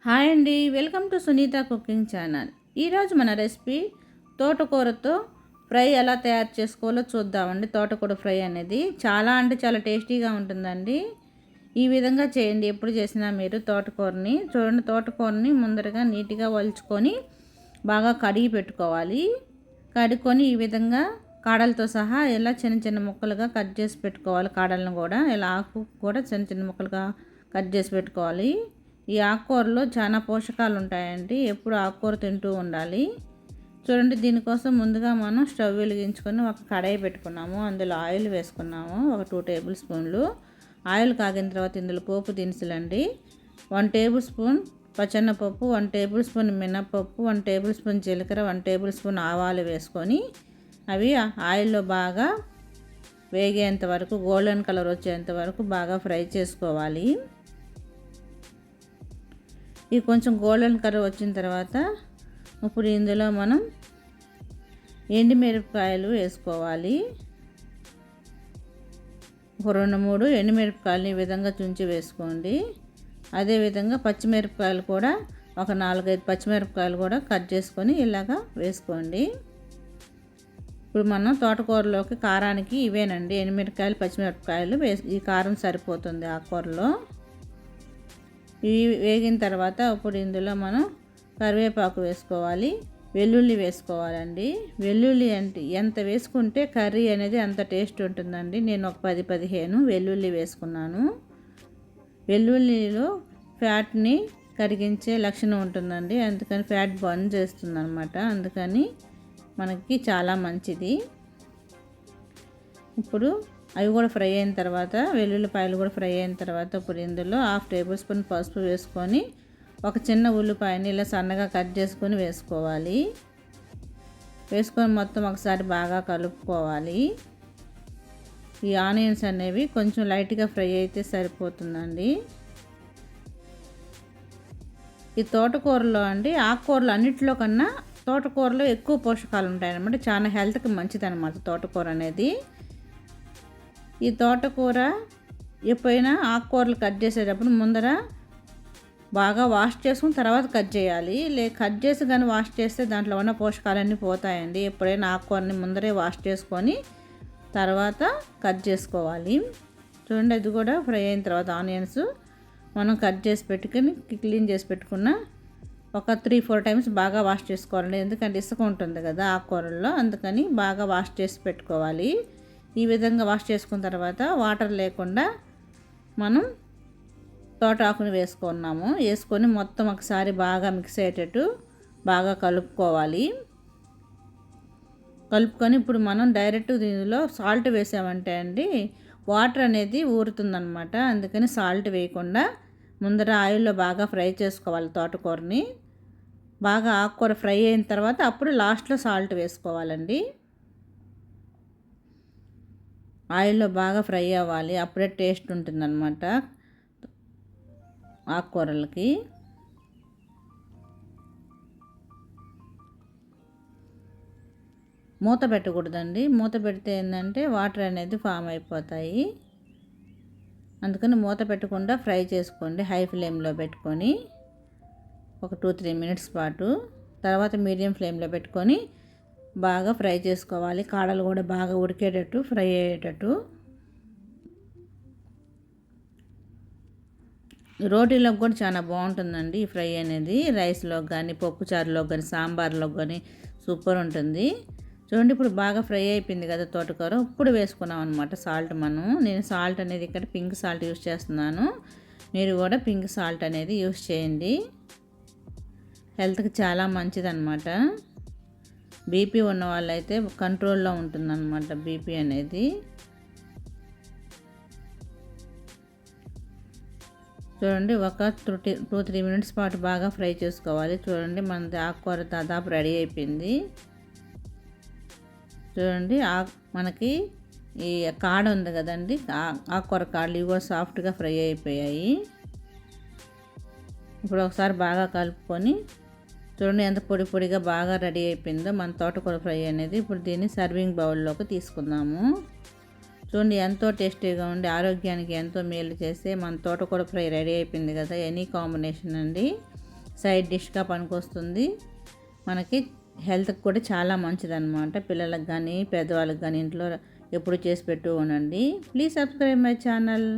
Hi అండి, welcome to Sunitha cooking channel. ఈరోజు మన రెసిపీ తోటకూరతో ఫ్రై ఎలా తయారు చేసుకోవాలో చూద్దామండి. తోటకూర ఫ్రై అనేది చాలా అంటే చాలా టేస్టీగా ఉంటుందండి. ఈ విధంగా చేయండి ఎప్పుడు చేసినా మీరు తోటకూరని. చూడండి, తోటకూరని ముందరగా నీట్గా వలుచుకొని బాగా కడిగి పెట్టుకోవాలి. కడుక్కొని ఈ విధంగా కాడలతో సహా ఇలా చిన్న చిన్న ముక్కలుగా కట్ చేసి పెట్టుకోవాలి. కాడలను కూడా ఇలా ఆకు కూడా చిన్న చిన్న ముక్కలుగా కట్ చేసి పెట్టుకోవాలి. ఈ ఆకుకూరలో చాలా పోషకాలు ఉంటాయండి. ఎప్పుడు ఆకుకూర తింటూ ఉండాలి. చూడండి, దీనికోసం ముందుగా మనం స్టవ్ వెలిగించుకొని ఒక కడాయి పెట్టుకున్నాము. అందులో ఆయిల్ వేసుకున్నాము. ఒక 2 టేబుల్ స్పూన్లు ఆయిల్ కాగిన తర్వాత ఇందులో పోపు దినుసులండి. 1 టేబుల్ స్పూన్ పచ్చెనపప్పు, 1 టేబుల్ స్పూన్ మినపప్పు, 1 టేబుల్ స్పూన్ జీలకర్ర, 1 టేబుల్ స్పూన్ ఆవాలు వేసుకొని అవి ఆయిల్లో బాగా వేగేంత వరకు, గోల్డెన్ కలర్ వచ్చేంత వరకు బాగా ఫ్రై చేసుకోవాలి. ఇది కొంచెం గోల్డెన్ కలర్ వచ్చిన తర్వాత ఇప్పుడు ఇందులో మనం ఎండుమిరపకాయలు వేసుకోవాలి. ఒక 2-3 ఎండుమిరపకాయలు ఈ విధంగా తుంచి వేసుకోండి. అదేవిధంగా పచ్చిమిరపకాయలు కూడా ఒక 4-5 పచ్చిమిరపకాయలు కూడా కట్ చేసుకొని ఇలాగా వేసుకోండి. ఇప్పుడు మనం తోటకూరలోకి కారానికి ఇవేనండి, ఎండుమిరపకాయలు పచ్చిమిరపకాయలు ఈ కారం సరిపోతుంది ఆ కూరలో. ఇవి వేగిన తర్వాత ఇప్పుడు ఇందులో మనం కరివేపాకు వేసుకోవాలి, వెల్లుల్లి వేసుకోవాలండి. వెల్లుల్లి అంటే ఎంత వేసుకుంటే కర్రీ అనేది అంత టేస్ట్ ఉంటుందండి. నేను ఒక 10-15 వెల్లుల్లి వేసుకున్నాను. వెల్లుల్లిలో ఫ్యాట్ని కరిగించే లక్షణం ఉంటుందండి. అందుకని ఫ్యాట్ బర్న్ చేస్తుంది అనమాట. అందుకని మనకి చాలా మంచిది. ఇప్పుడు అవి కూడా ఫ్రై అయిన తర్వాత, వెల్లుల్లిపాయలు కూడా ఫ్రై అయిన తర్వాత ఇప్పుడు ఇందులో 1/2 టేబుల్ స్పూన్ పసుపు వేసుకొని ఒక చిన్న ఉల్లిపాయని ఇలా సన్నగా కట్ చేసుకొని వేసుకోవాలి. వేసుకొని మొత్తం ఒకసారి బాగా కలుపుకోవాలి. ఈ ఆనియన్స్ అనేవి కొంచెం లైట్గా ఫ్రై అయితే సరిపోతుందండి. ఈ తోటకూరలో అండి, ఆకుకూరలు అన్నింటిలో కన్నా తోటకూరలో ఎక్కువ పోషకాలు ఉంటాయన్నమాట. చాలా హెల్త్కి మంచిది అనమాట తోటకూర అనేది. ఈ తోటకూర ఎప్పుడైనా ఆకుకూరలు కట్ చేసేటప్పుడు ముందర బాగా వాష్ చేసుకుని తర్వాత కట్ చేయాలి. కట్ చేసి కానీ వాష్ చేస్తే దాంట్లో ఉన్న పోషకాలన్నీ పోతాయండి. ఎప్పుడైనా ఆకుకూరని ముందరే వాష్ చేసుకొని తర్వాత కట్ చేసుకోవాలి. చూడండి, అది కూడా ఫ్రై అయిన తర్వాత ఆనియన్స్ మనం కట్ చేసి పెట్టుకుని క్లీన్ చేసి పెట్టుకున్న ఒక 3-4 టైమ్స్ బాగా వాష్ చేసుకోవాలండి. ఎందుకంటే ఇసుక ఉంటుంది కదా ఆకుకూరల్లో, అందుకని బాగా వాష్ చేసి పెట్టుకోవాలి. ఈ విధంగా వాష్ చేసుకున్న తర్వాత వాటర్ లేకుండా మనం తోటాకుని వేసుకొని మొత్తం ఒకసారి బాగా మిక్స్ అయ్యేటట్టు బాగా కలుపుకోవాలి. కలుపుకొని ఇప్పుడు మనం డైరెక్ట్ దీనిలో సాల్ట్ వేసామంటే అండి వాటర్ అనేది ఊరుతుందనమాట. అందుకని సాల్ట్ వేయకుండా ముందర ఆయిల్లో బాగా ఫ్రై చేసుకోవాలి. తోటకూరని బాగా ఆకుకూర ఫ్రై అయిన తర్వాత అప్పుడు లాస్ట్లో సాల్ట్ వేసుకోవాలండి. ఆయిల్లో బాగా ఫ్రై అవ్వాలి, అప్పుడే టేస్ట్ ఉంటుందన్నమాట ఆకుకూరలకి. మూత పెట్టకూడదండి. మూత పెడితే ఏంటంటే వాటర్ అనేది ఫామ్ అయిపోతాయి. అందుకని మూత పెట్టకుండా ఫ్రై చేసుకోండి హై ఫ్లేమ్లో పెట్టుకొని ఒక 2-3 మినిట్స్ పాటు. తర్వాత మీడియం ఫ్లేమ్లో పెట్టుకొని బాగా ఫ్రై చేసుకోవాలి. కాడలు కూడా బాగా ఉడికేటట్టు ఫ్రై అయ్యేటట్టు. రోటీలోకి కూడా చాలా బాగుంటుందండి ఈ ఫ్రై అనేది. రైస్లోకి కానీ, పప్పుచారులోకి కానీ, సాంబార్లోకి కానీ సూపర్ ఉంటుంది. చూడండి, ఇప్పుడు బాగా ఫ్రై అయిపోయింది కదా తోటకూర. ఇప్పుడు వేసుకున్నాం అనమాట సాల్ట్. నేను సాల్ట్ అనేది ఇక్కడ పింక్ సాల్ట్ యూస్ చేస్తున్నాను. మీరు కూడా పింక్ సాల్ట్ అనేది యూస్ చేయండి. హెల్త్కి చాలా మంచిదన్నమాట. బీపీ ఉన్న వాళ్ళైతే కంట్రోల్లో ఉంటుందన్నమాట బీపీ అనేది. చూడండి, ఒక 2-3 మినిట్స్ పాటు బాగా ఫ్రై చేసుకోవాలి. చూడండి, మనది ఆకుకూర దాదాపు రెడీ అయిపోయింది. చూడండి, మనకి ఈ కాడ ఉంది కదండి, ఆకుకూర కాడలు ఇవి కూడా సాఫ్ట్గా ఫ్రై అయిపోయాయి. ఇప్పుడు ఒకసారి బాగా కలుపుకొని చూడండి ఎంత పొడి పొడిగా బాగా రెడీ అయిపోయిందో మన తోటకూర ఫ్రై అనేది. ఇప్పుడు దీన్ని సర్వింగ్ బౌల్లోకి తీసుకుందాము. చూడండి ఎంతో టేస్టీగా ఉండి ఆరోగ్యానికి ఎంతో మేలు చేసే మన తోటకూర ఫ్రై రెడీ అయిపోయింది కదా. ఎనీ కాంబినేషన్ అండి. సైడ్ డిష్గా పనికొస్తుంది. మనకి హెల్త్కి కూడా చాలా మంచిదన్నమాట. పిల్లలకు కానీ పెద్దవాళ్ళకి కానీ ఇంట్లో ఎప్పుడు చేసి పెట్టు ఉండండి. Please subscribe my channel.